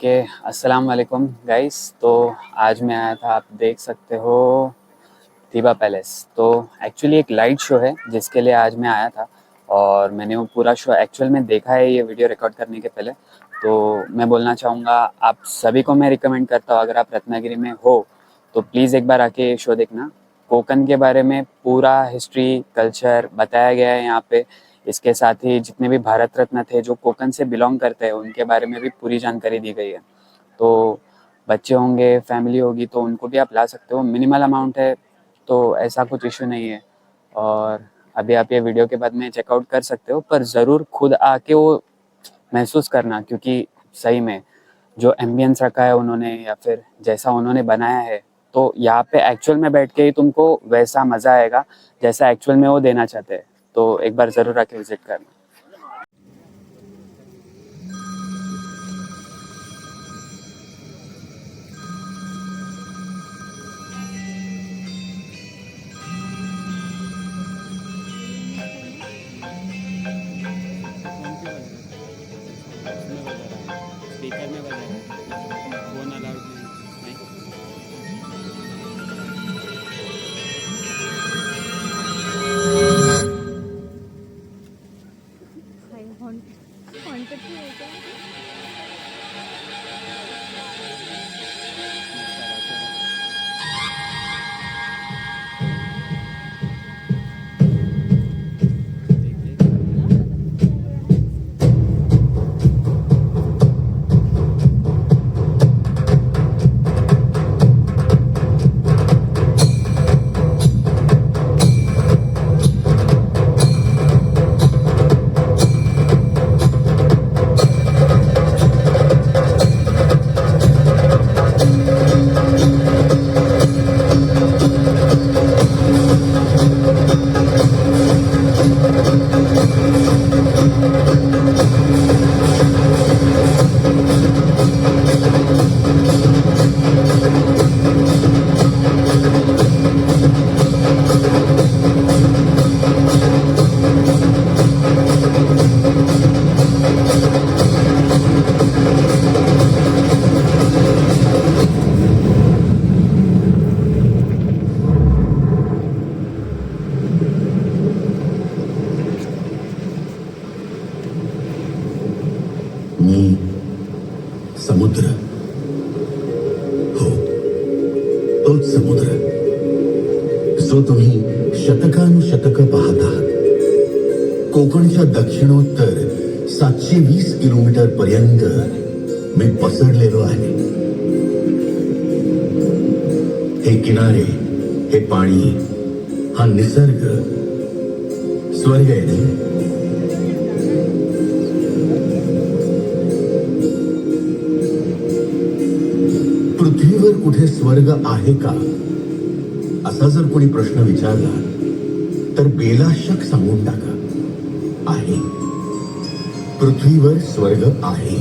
Okay, अस्सलाम वालेकुम guys. तो आज मैं आया था, आप देख सकते हो, दीवा पैलेस। तो एक्चुअली एक लाइट शो है जिसके लिए आज मैं आया था और मैंने वो पूरा शो एक्चुअल में देखा है ये वीडियो रिकॉर्ड करने के पहले। तो मैं बोलना चाहूँगा आप सभी को मैं रिकमेंड करता हूँ, अगर आप रत्नागिरी में हो तो प्लीज़ एक बार आके ये शो देखना। कोकण के बारे में पूरा हिस्ट्री कल्चर बताया गया है यहाँ पे। इसके साथ ही जितने भी भारत रत्न थे जो कोकण से बिलोंग करते हैं उनके बारे में भी पूरी जानकारी दी गई है। तो बच्चे होंगे, फैमिली होगी तो उनको भी आप ला सकते हो, मिनिमल अमाउंट है तो ऐसा कुछ इशू नहीं है। और अभी आप ये वीडियो के बाद में चेकआउट कर सकते हो, पर ज़रूर खुद आके वो महसूस करना, क्योंकि सही में जो एम्बियंस रखा है उन्होंने या फिर जैसा उन्होंने बनाया है, तो यहाँ पे एक्चुअल में बैठ के ही तुमको वैसा मज़ा आएगा जैसा एक्चुअल में वो देना चाहते हैं। तो एक बार ज़रूर आके विजिट करना। स्पीकर में बजा रहा है, फोन अलाउड नहीं। मी समुद्र, हो तोच समुद्र जो तुम्ही शतकानुशतक पाहत आहात। कोकणच्या दक्षिणोत्तर 720 किलोमीटर पर्यंत मी पसरलेलो आहे। हे किनारे, हे पाणी, हा निसर्ग स्वर्ग आहे ना? पृथ्वीवर कुठे स्वर्ग आहे का असा जर कोणी प्रश्न विचारला तर बेलाशक सांगून टाका, आहे। पृथ्वीवर स्वर्ग आहे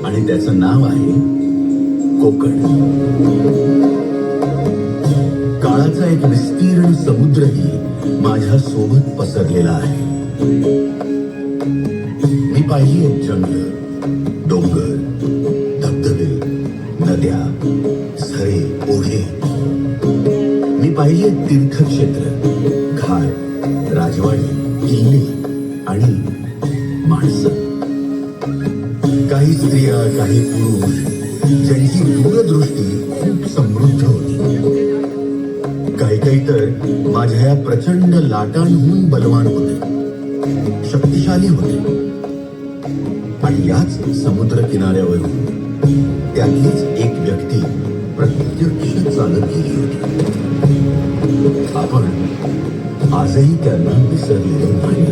आणि त्याचं नाव आहे कोकण। काळाचा एक विस्तीर्ण समुद्रही माझ्या सोबत पसरलेला आहे। मी पाहिली आहेत जंगल, डोंगर, धबधबे, नद्या, झरे, ओढे। मी पाहिली आहेत तीर्थक्षेत्र, घाट, राजवाडी, किल्ले आणि माणसं। काही स्त्रिया, काही पुरुष ज्यांची दूरदृष्टी खूप समृद्ध होती। काही तर माझ्या या प्रचंड लाटांहून बलवान होते, शक्तिशाली होते। आणि याच समुद्र किनाऱ्यावरून त्यातलीच एक व्यक्ती प्रत्यक्ष चालत गेली होती। आपण आजही त्यांना विसरलेलो नाही।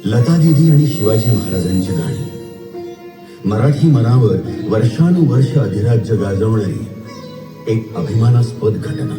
लता दीदी आणि शिवाजी महाराजांची गाणी, मराठी मनावर वर्षानुवर्ष अधिराज्य गाजवणारी एक अभिमानास्पद घटना.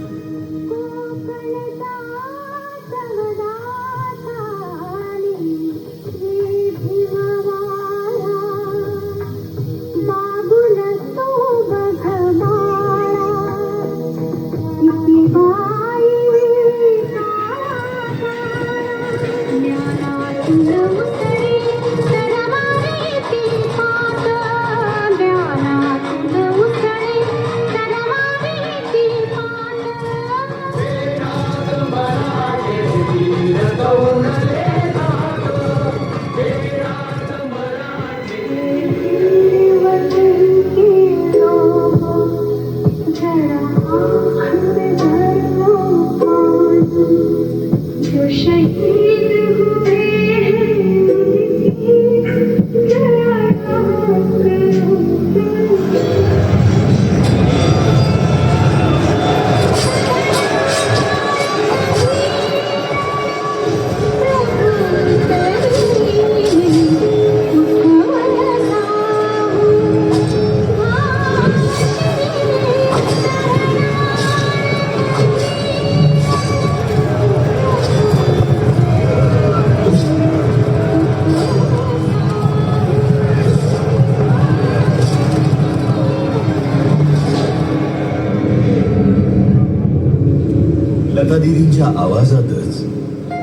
लता दीदींच्या आवाजातच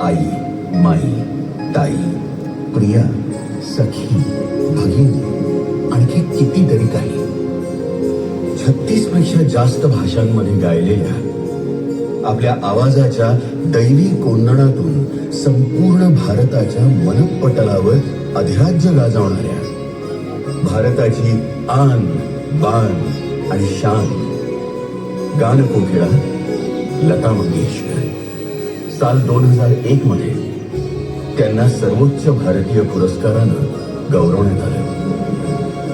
आई, माई, ताई, प्रिया, सखी, भगिनी, आणखी कितीतरी काही 36 पेक्षा जास्त भाषांमध्ये गायलेल्या आपल्या आवाजाच्या दैवी कोंदणातून संपूर्ण भारताच्या मनपटलावर अधिराज्य गाजवणाऱ्या भारताची आन, बान आणि शान गानकोकिळा लता मंगेशकर. साल 2001 मध्ये त्यांना सर्वोच्च भारतीय पुरस्कारानं गौरवण्यात आलं,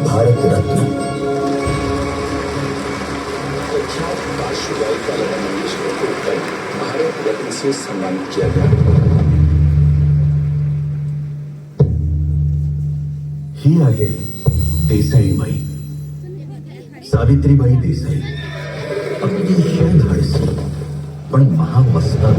भारतरत्न. भारत रत्न से सम्मानित किया गया. ही आहे देसाईबाई, सावित्रीबाई देसाई. अतिशय धाडसी पण महामस्ताद.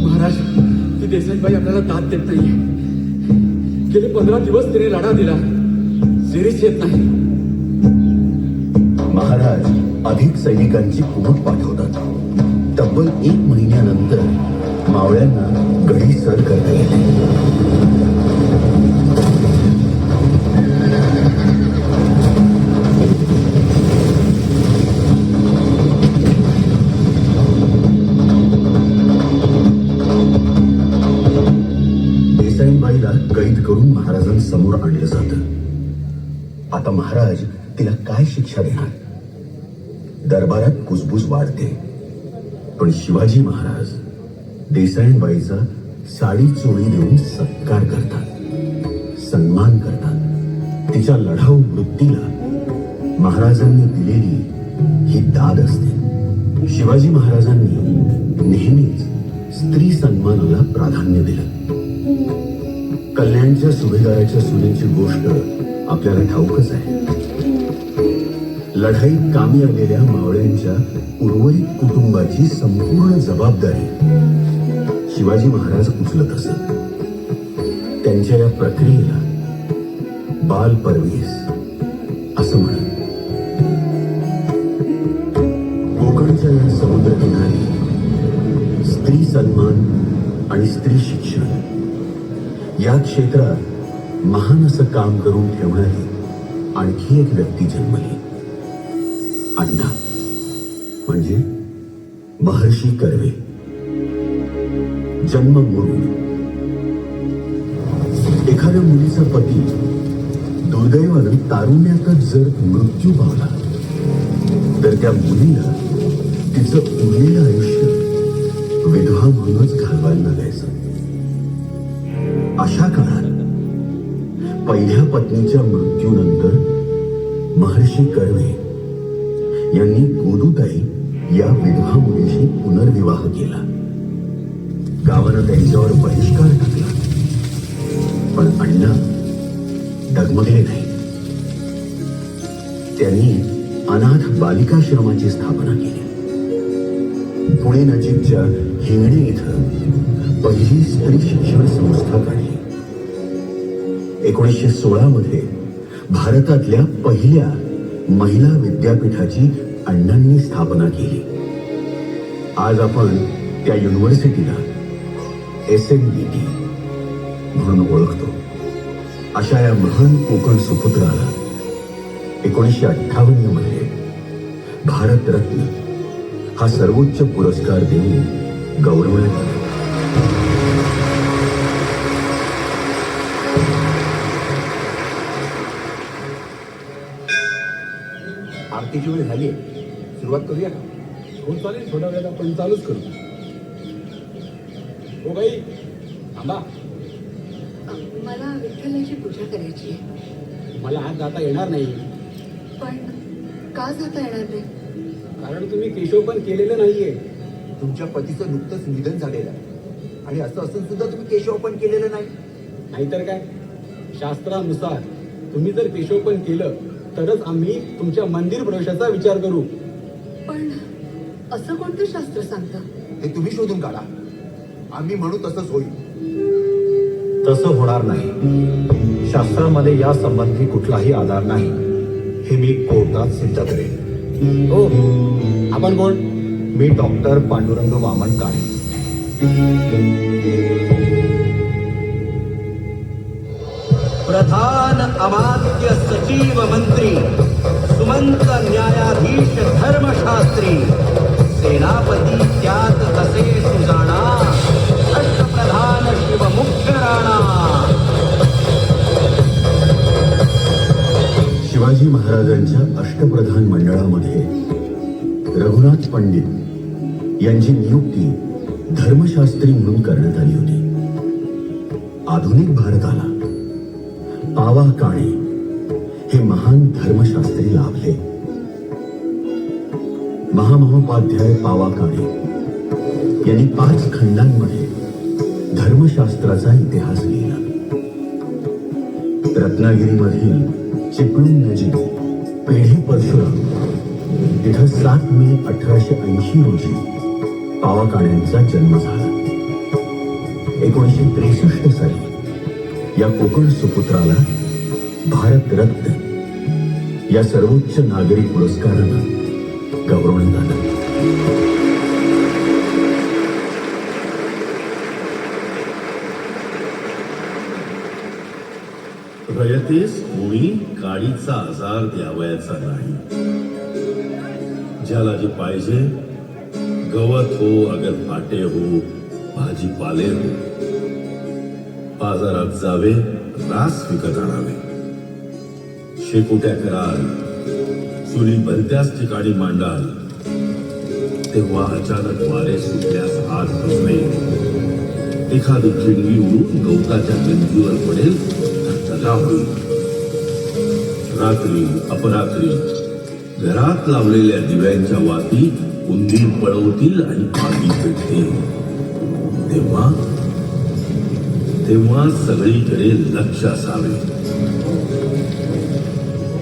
महाराज, ती देसाईबाई आपल्याला दाद देत नाहीये. गेले 15 दिवस तिने लढा दिला, सिरीज येत नाही. महाराज अधिक सैनिकांची कुमक पाठवतात. तब्बल 1 महिन्यानंतर मावळ्यांना गडी सर करता येते. देसाईबाईला कैद करून महाराजांसमोर आणलं जातं. आता महाराज तिला काय शिक्षा देणार? दरबारात कुजबूज वाढते, पण शिवाजी महाराज देसाईबाईचा साडी चोळी देऊन सत्कार करतात, सन्मान करतात. तिच्या लढाऊ वृत्तीला महाराजांनी दिलेली ही दाद असते. शिवाजी महाराजांनी नेहमीच स्त्री सन्मानाला प्राधान्य दिलं. कल्याणच्या सुभेदाराच्या सुनेची गोष्ट आपल्याला ठाऊकच आहे. लढाईत कामी आलेल्या मावळ्यांच्या उर्वरित कुटुंबाची संपूर्ण जबाबदारी शिवाजी महाराज उचलत असत. त्यांच्या या प्रक्रियेला बाल परवेस असं म्हणत. कोकणच्या या समुद्रकिनारी स्त्री सन्मान आणि स्त्री शिक्षण या क्षेत्रात महान असं काम करून ठेवणारी आणखी एक व्यक्ती जन्मली. अण्णा म्हणजे महर्षी कर्वे. जन्म मुरुड. एखाद्या मुलीचा पती दुर्दैवानं तारुण्यातच जर मृत्यू पावला तर त्या मुलीला तिचं उरलेलं आयुष्य विधवा म्हणूनच घालवायला लागायचं. अशा काळात पहिल्या पत्नीच्या मृत्यूनंतर महर्षी कर्वे यांनी गोदूताई या विधवा मुलीशी पुनर्विवाह केला. गावानं त्यांच्यावर बहिष्कार टाकला, पण अण्णा डगमगले नाही. त्यांनी अनाथ बालिकाश्रमाची स्थापना केली. पुणे नजीकच्या हिंगणे इथं पहिली स्त्री शिक्षण संस्था काढली. 1916 मध्ये भारतातल्या पहिल्या महिला विद्यापीठाची अण्णांनी स्थापना केली. आज आपण त्या युनिव्हर्सिटीला SNDT म्हणून ओळखतो. अशा या महान कोकण सुपुत्राला 1958 मध्ये भारतरत्न हा सर्वोच्च पुरस्कार देऊन गौरवण्यात आला. आरतीची वेळ झाली, सुरुवात करूया का? हो चालेल, थोड्या वेळात आपण चालूच करू. हो बाई थांबा, मला विठ्ठलाची पूजा करायची आहे. मला आज जाता येणार नाही. पण का जाता येणार नाही? कारण तुम्ही केशवपण केलेलं नाहीये. तुमच्या पतीचं नुकतंच निधन झालेलं आहे आणि असं असून सुद्धा तुम्ही केशवपन केलेलं नाही. नाहीतर काय, शास्त्रानुसार तुम्ही जर केशवपन केलं तरच आम्ही तुमच्या मंदिर प्रवेशाचा विचार करू. पण असं कोणतं शास्त्र सांगतं? ते तुम्ही शोधून काढा. आम्ही म्हणू तसंच होईल. तसं होणार नाही. शास्त्रामध्ये या संबंधी कुठलाही आधार नाही. हे मी कोर्टात सिद्ध करेन. हो, आपण कोण? मी डॉक्टर पांडुरंग वामन काळे. प्रधान अमात्य सचिव मंत्री सुमंत न्यायाधीश धर्मशास्त्री सेनापती त्यात तसे सुजाणा अष्टप्रधान शिवमुख्य राणा. शिवाजी महाराजांच्या अष्टप्रधान मंडळामध्ये रघुनाथ पंडित यांची नियुक्ती धर्मशास्त्री म्हणून करण्यात आली होती. आधुनिक भारताला पावा काणे हे महान धर्मशास्त्री लाभले. महामहोपाध्याय पावा काणे यांनी 5 खंडांमध्ये धर्मशास्त्राचा इतिहास लिहिला. रत्नागिरीमधील चिपळूण नजीक पेढे परशुराम तिथं 7 मे 1880 रोजी पावा काण्यांचा जन्म झाला. 1963 साली या कोकण सुपुत्राला भारतरत्न या सर्वोच्च नागरी पुरस्कारानं गौरवण्यात आलं. रयतेस कोणी काडीचा आजार द्यावयाचा नाही. ज्याला जे पाहिजे, गवत हो अगर फाटे हो, भाजीपाले हो, बाजारात जावे, रास विकत आणावे. शेकोट्या कराल, चुली भलत्याच ठिकाणी मांडाल, तेव्हा अचानक वारे सुटल्यास हात बसले. एखादी खिडकी उडून गवताच्या गंजीवर पडेल तर दगा होईल. रात्री अपरात्री घरात लावलेल्या दिव्यांच्या वाती उंदीर पळवतील आणि आगी पेटतील. तेव्हा तेव्हा सगळीकडे लक्ष असावे.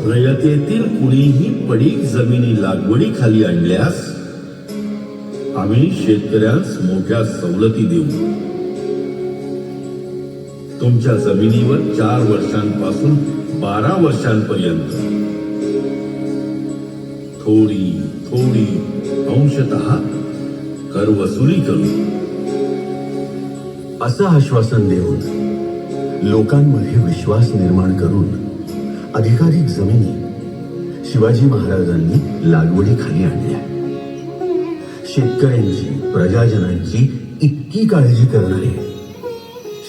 रयतेतील कुणीही पडीक जमिनी लागवडीखाली आणल्यास आम्ही शेतकऱ्यांस मोठ्या सवलती देऊ. तुमच्या जमिनीवर 4 वर्षांपासून 12 वर्षांपर्यंत थोडी थोडी अंशतः कर वसुली करू. असं आश्वासन देऊन लोकांमध्ये विश्वास निर्माण करून अधिकाधिक जमिनी शिवाजी महाराजांनी लागवडीखाली आणल्या. शेतकऱ्यांची, प्रजाजनांची इतकी काळजी करणारे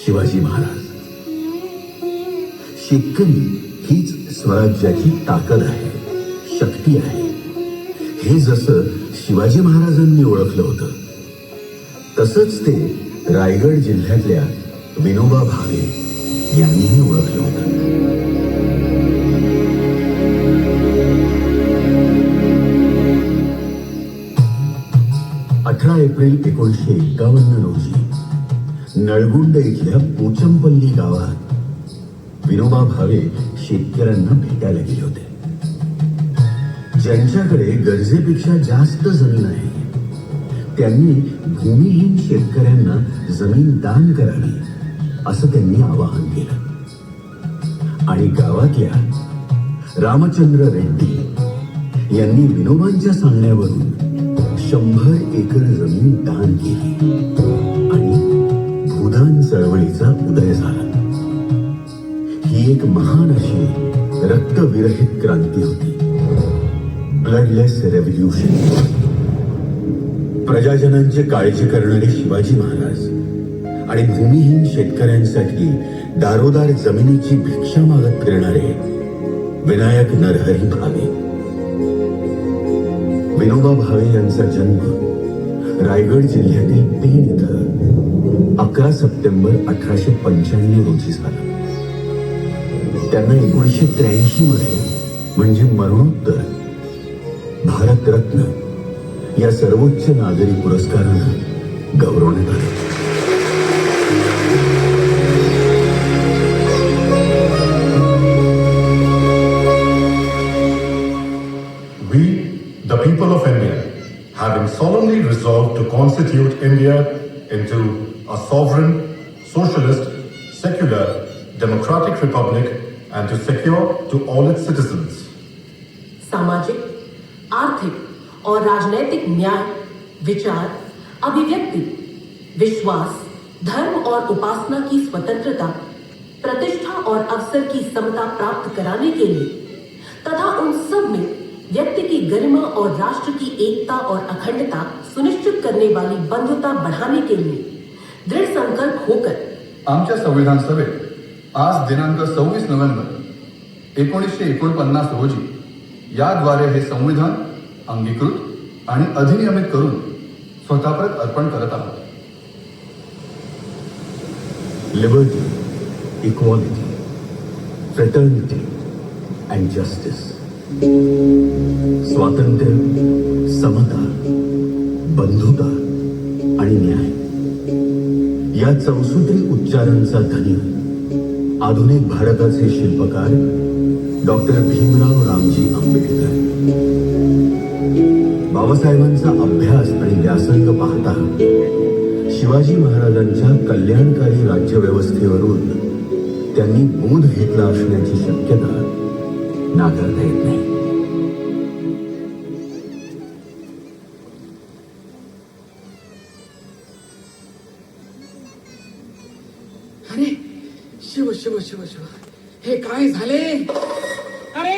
शिवाजी महाराज. शेतकरी हीच स्वराज्याची ताकद आहे, शक्ती आहे, हे जसं शिवाजी महाराजांनी ओळखलं होतं, तसंच ते रायगड जिल्ह्यातल्या विनोबा भावे यांनीही ओळखलं होतं. एप्रिल 1951 रोजी नळगुंड इथल्या पोचमपल्ली गावात विनोबा भावे शेतकऱ्यांना भेटायला गेले होते. ज्यांच्याकडे गरजेपेक्षा जास्त जमीन आहे त्यांनी भूमिहीन शेतकऱ्यांना जमीन दान करावी असं त्यांनी आवाहन केलं. आणि गावातल्या रामचंद्र रेड्डी यांनी विनोबांच्या सांगण्यावरून 100 एकर जमीन दान केली आणि भूदान चळवळीचा उदय झाला. ही एक महान अशी रक्तविरहित क्रांती होती. Bloodless revolution. प्रजाजनांची काळजी करणारे शिवाजी महाराज आणि भूमिहीन शेतकऱ्यांसाठी दारोदार जमिनीची भिक्षा मागत फिरणारे विनायक नरहरी भावे. विनोबा भावे यांचा जन्म रायगड जिल्ह्यातील पेण इथं 11 सप्टेंबर 1895 रोजी झाला. त्यांना 1983 मध्ये म्हणजे मरणोत्तर भारतरत्न या सर्वोच्च नागरी पुरस्कारानं गौरवण्यात आले. We, the people of India, having solemnly resolved to constitute India into a sovereign, socialist, secular, democratic republic and to secure to all its citizens सामाजिक, आर्थिक और राजनैतिक न्याय, विचार, अभिव्यक्ति, विश्वास, धर्म और उपासना की स्वतंत्रता, प्रतिष्ठा और अवसर की समता प्राप्त कराने के लिए तथा उन सब में व्यक्ति की गरिमा और राष्ट्र की एकता और अखंडता सुनिश्चित करने वाली बंधुता बढ़ाने के लिए दृढ़ संकल्प होकर आमच्या संविधान सभेत आज दिनांक 26 नोव्हेंबर 1949 रोजी याद्वारे हे संविधान अंगीकृत आणि अधिनियमित करून स्वतःप्रत अर्पण करत आहोत. Liberty, equality, fraternity and justice. स्वातंत्र्य, समता, बंधुता आणि न्याय या चौसूत्री उच्चारांचा धनी आधुनिक भारताचे शिल्पकार डॉक्टर भीमराव रामजी आंबेडकर. बाबासाहेबांचा अभ्यास आणि व्यासंग पाहता शिवाजी महाराजांच्या कल्याणकारी राज्यव्यवस्थेवरून त्यांनी बोध घेतला असण्याची शक्यता नाकारता येत नाही. अरे शिव शिव शिव शिव, हे काय झाले? अरे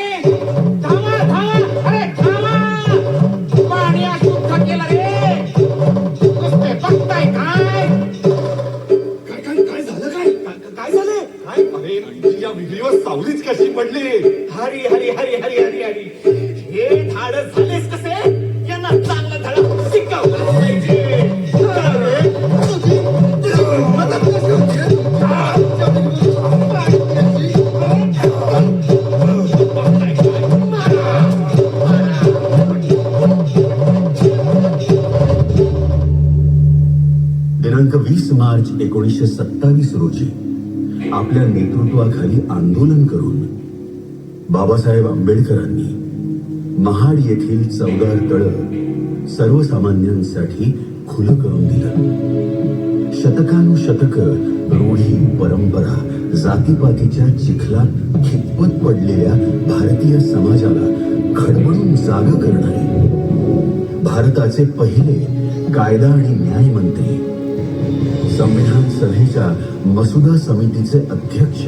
थांबा थांबा, अरे थांबा, पाणी अशुद्ध केलं रे. नुसते बघताय काय? काय काय काय झालं? काय काय झालं? काय अरे या विहिरीवर सावलीच कशी पडली? हरी हरी हरी हरी हरी हरी, हे धाडस झालेस कसे? यांना चांगलं धडा शिकवलं पाहिजे. दिनांक 20 मार्च 1927 रोजी आपल्या नेतृत्वाखाली आंदोलन करून बाबासाहेब आंबेडकरांनी महाड येथील 14 तळं सर्वसामान्यांसाठी खुलं करून दिलं. शतकानुशतक रूढी, परंपरा, जातीपातीच्या चिखलात खितपत पडलेल्या भारतीय समाजाला खडबडून जागं करणारे भारताचे पहिले कायदा आणि न्याय मंत्री, संविधान सभेच्या मसुदा समितीचे अध्यक्ष,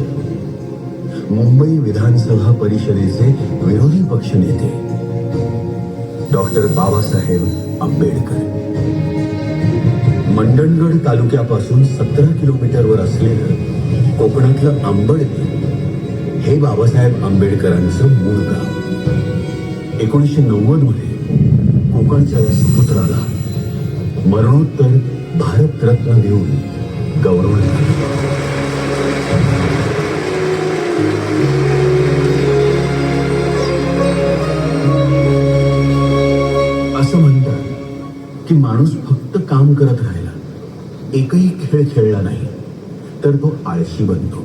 मुंबई विधानसभा परिषदेचे विरोधी पक्षनेते डॉक्टर बाबासाहेब आंबेडकर. मंडणगड तालुक्यापासून 17 किलोमीटरवर असलेलं कोकणातलं आंबडणे हे बाबासाहेब आंबेडकरांचं मूळ गाव. 1990 मध्ये कोकणच्या या सुपुत्राला मरणोत्तर भारतरत्न देऊन गौरवण्यात आले. असं म्हणतात की माणूस फक्त काम काम करत राहिला, एकही खेळ खेळला नाही, तर तो आळशी बनतो.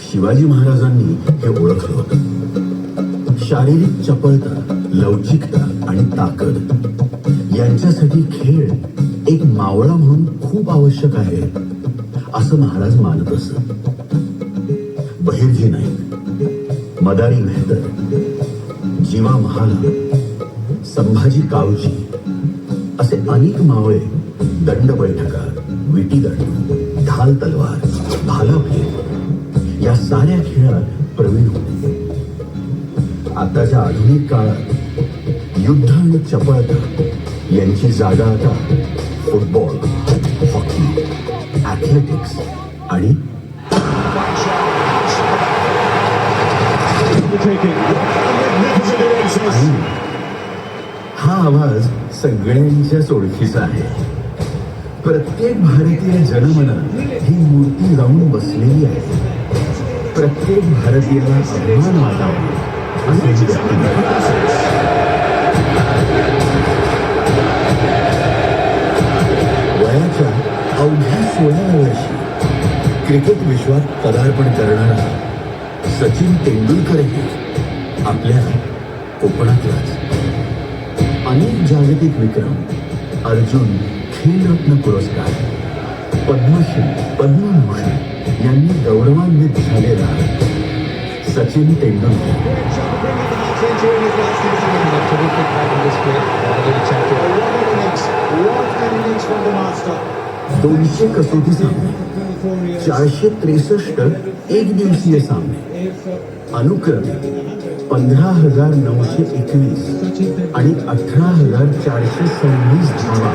शिवाजी महाराजांनी हे ओळखलं होतं. शारीरिक चपळता, लवचिकता आणि ताकद यांच्यासाठी खेळ एक मावळा म्हणून खूप आवश्यक आहे, असं महाराज मानत असत. बहिर्जी नाईक, मदारी मेहतर, जीवा महाला, संभाजी कावजी असे अनेक मावळे दंड बैठका, विटीदंड, ढाल तलवार, भालाफेक या साऱ्या खेळात प्रवीण होते. आताच्या आधुनिक काळात युद्ध आणि चपळता यांची जागा आता फुटबॉल, हॉकी, ॲथलेटिक्स आणि हा आवाज सगळ्यांच्याच ओळखीचा आहे. प्रत्येक भारतीय जनमनात ही मूर्ती जाऊन बसलेली आहे. प्रत्येक भारतीयाला अभिमान वाटावा असे वयाच्या अवघ्या 16व्या वर्षी क्रिकेट विश्वात पदार्पण करणारा सचिन तेंडुलकरही आपल्या कोकणातलाच. अनेक जागतिक विक्रम, अर्जुन, खेलरत्न पुरस्कार, पद्मश्री, पद्मभूषण यांनी गौरवान्वित झालेला सचिन तेंडुलकर 200 कसोटी सामने, 463 एक दिवसीय सामने, अनुक्रमे 15,921 आणि 18,426 धावा,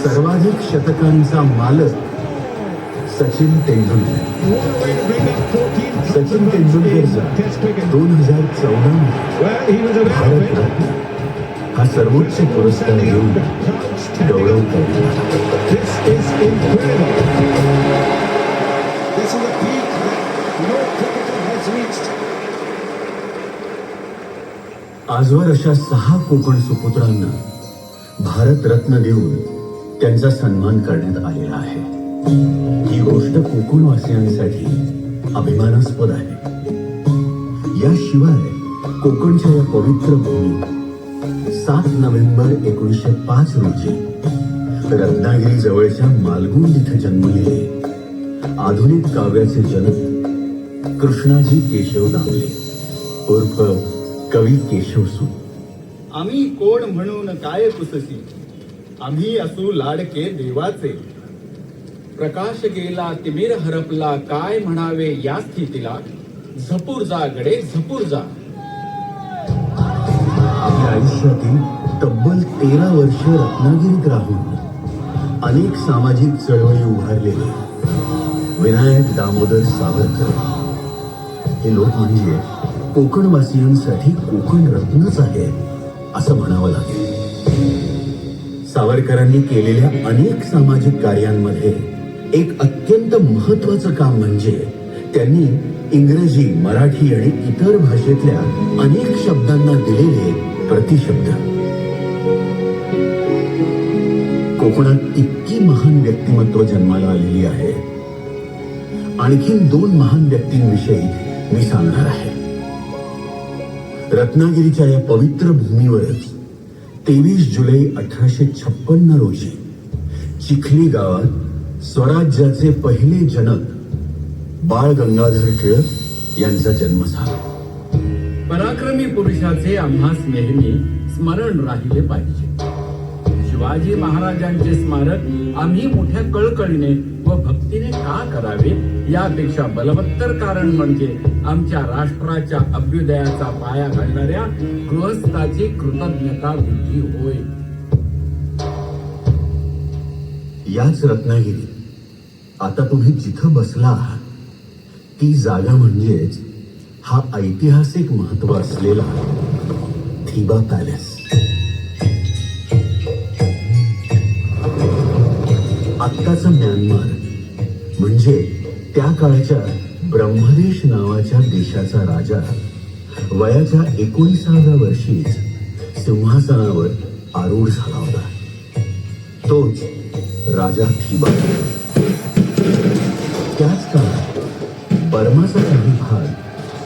सर्वाधिक शतकांचा मालक सचिन तेंडुलकर. सचिन तेंडुलकरचा 2014 मध्ये भारतरत्न हा सर्वोच्च पुरस्कार घेऊन गौरव करण्यात आजवर अशा 6 कोकण सुपुत्रांना भारतरत्न देऊन त्यांचा सन्मान करण्यात आलेला आहे. ही गोष्ट कोकणवासियांसाठी अभिमानास्पद आहे. याशिवाय कोकणच्या या पवित्र भूमीत 7 नोव्हेंबर 1905 रोजी रत्नागिरी जवळच्या मालगुंड इथे जन्मलेले आधुनिक काव्याचे जनक कृष्णाजी केशव दामले उर्फ कवी केशवसूत. आम्ही कोण म्हणून काय कुससी, आम्ही असू लाडके देवाचे. प्रकाश गेला तिमिर हरपला, काय म्हणावे या स्थितीला. झपूर जा गडे झपूर जा. आपल्या आयुष्यातील तब्बल 13 वर्ष रत्नागिरीत राहून अनेक सामाजिक चळवळी उभारलेले विनायक दामोदर सावरकर हे लोक म्हणजे कोकणवासियांसाठी कोकण रत्नच आहे असं म्हणावं लागेल. सावरकरांनी केलेल्या अनेक सामाजिक कार्यांमध्ये एक अत्यंत महत्वाचं काम म्हणजे त्यांनी इंग्रजी, मराठी आणि इतर भाषेतल्या अनेक शब्दांना दिलेले प्रतिशब्द. कोकणात इतकी महान व्यक्तिमत्व जन्माला आलेली आहे. आणखीन 2 महान व्यक्तींविषयी मी सांगणार आहे. रत्नागिरीच्या या पवित्र भूमीवरच 23 जुलै 1856 रोजी चिखली गावात स्वराज्याचे पहिले जनक बाळ गंगाधर टिळक यांचा जन्म झाला. पराक्रमी पुरुषाचे आम्हास नेहमी स्मरण राहिले पाहिजे. शिवाजी महाराजांचे स्मारक आम्ही मोठ्या कळकळीने व भक्तीने का करावे, यापेक्षा बलवत्तर कारण म्हणजे आमच्या राष्ट्राच्या अभ्युदयाचा पाया घालणाऱ्या गृहस्थाची कृतज्ञता बुद्धी होय. याच रत्नागिरीत आता तुम्ही जिथं बसला आहात ती जागा म्हणजेच हा ऐतिहासिक महत्व असलेला थिबा पॅलेस. आत्ताचा म्यानमार म्हणजे त्या काळच्या ब्रह्मदेश नावाच्या देशाचा राजा वयाच्या 19व्या वर्षीच सिंहासनावर आरूढ झाला होता. तोच राजा थिबा. त्याच काळात बर्माचा काही भाग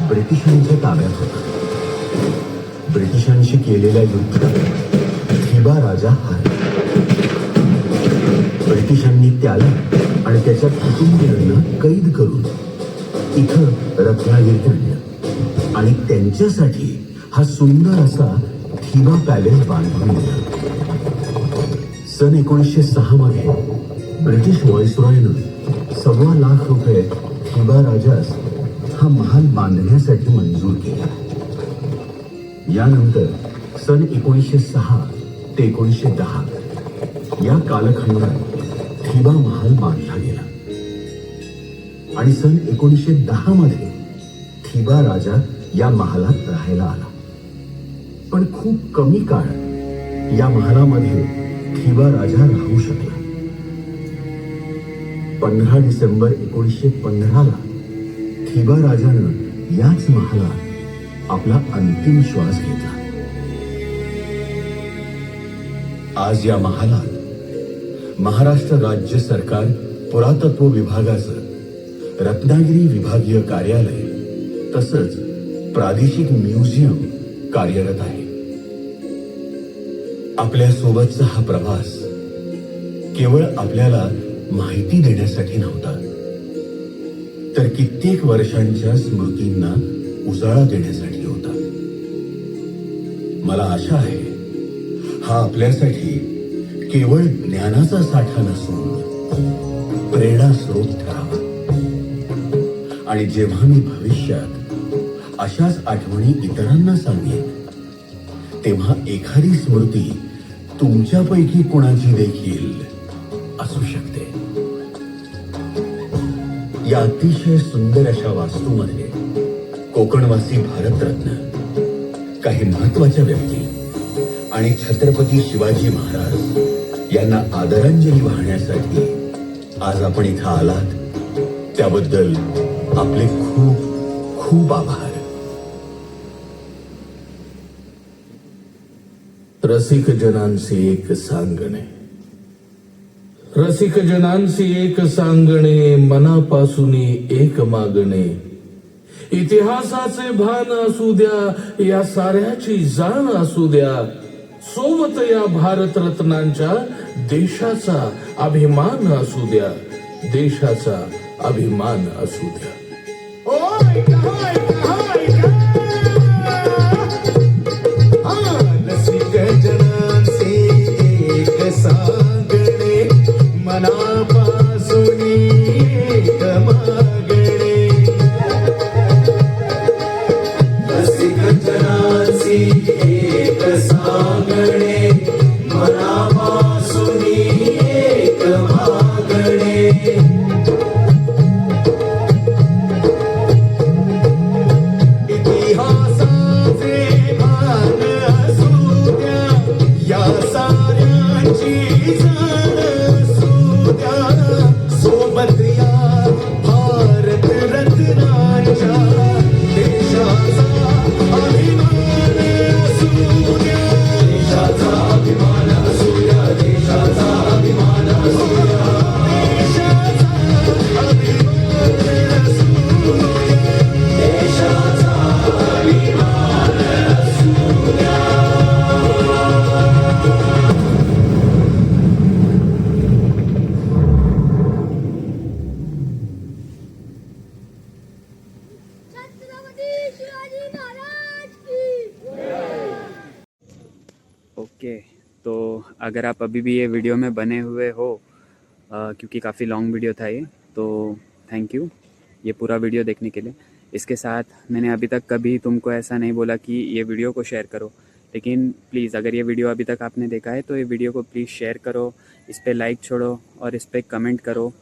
ब्रिटिशांच्या ताब्यात होता. ब्रिटिशांशी केलेल्या युद्धात थिबा राजा हारला. ब्रिटिशांनी त्याला आणि त्याच्या कुटुंबियांना कैद करून इथं रत्नागिरीत आणलं आणि त्यांच्यासाठी हा सुंदर असा थिबा पॅलेस बांधून दिला. सन 1906 मध्ये ब्रिटिश व्हाईसरॉयनं ₹1.25 लाख थिबा राजास हा महाल बांधण्यासाठी मंजूर केला. यानंतर सन 1906 ते 1910 या कालखंडात थिबा महाल बांधला गेला आणि सन 1910 मध्ये थिबा राजा या महालात राहायला आला. पण खूप कमी काळ या महालामध्ये थिबा राजा राहू शकला. 15 डिसेंबर 1915 ला थिबा राजानं याच महालात आपला अंतिम श्वास घेतला. आज या महालात महाराष्ट्र राज्य सरकार पुरातत्व विभागाचं रत्नागिरी विभागीय कार्यालय तसंच प्रादेशिक म्युझियम कार्यरत आहे. आपल्या सोबतचा हा प्रवास केवळ आपल्याला माहिती देण्यासाठी नव्हता, तर कित्येक वर्षांच्या स्मृतींना उजाळा देण्यासाठी होता. मला आशा आहे हा आपल्यासाठी केवळ ज्ञानाचा साठा नसून प्रेरणा स्रोत ठरावा. आणि जेव्हा मी भविष्यात अशाच आठवणी इतरांना सांगेन, तेव्हा एखादी स्मृती तुमच्यापैकी कोणाची देखील असू शकते. या अतिशय सुंदर अशा वास्तूमध्ये कोकणवासी भारतरत्न, काही महत्वाच्या व्यक्ती आणि छत्रपती शिवाजी महाराज यांना आदरांजली वाहण्यासाठी आज आपण इथं आलात, त्याबद्दल आपले खूप खूप आभार. रसिक जनांचे एक सांगणे, रसिक जनांचे एक सांगणे, मनापासून एक मागणे. इतिहासाचे भान असू द्या, या साऱ्याची जाण असू द्या, सोबत या भारतरत्नांच्या देशाचा अभिमान असू द्या, देशाचा अभिमान असू द्या. रसिक जनांचे एक सांगणे, मनापासून एक मागणे. रसिक जनांचे एक सांगणे, मनापासून एक मागणे. इतिहासाचे भान असू द्या, या साऱ्यांची जाण असू द्या, सोबत या भारत रत्नांच्या देशाचा अभिमान असू द्या, देशाचा अभिमान असू द्या, देशाचा अभिमान असू द्या, देशाचा अभिमान असू द्या, देशाचा अभिमान असू द्या. छत्रपती शिवाजी महाराज की. ओके, तो अगर आप अभी भी ये वीडियो में बने हुए हो, क्योंकि काफ़ी लॉन्ग वीडियो था ये, तो थैंक यू ये पूरा वीडियो देखने के लिए. इसके साथ मैंने अभी तक कभी तुमको ऐसा नहीं बोला कि ये वीडियो को शेयर करो, लेकिन प्लीज़ अगर ये वीडियो अभी तक आपने देखा है तो ये वीडियो को प्लीज़ शेयर करो, इस पर लाइक छोड़ो और इस पर कमेंट करो,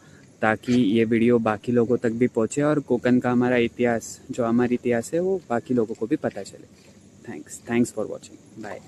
ताकि ये वीडियो बाकी लोगों तक भी पहुँचे और कोकण का हमारा इतिहास, जो हमारा इतिहास है, वो बाकी लोगों को भी पता चले. Thanks for watching. बाय.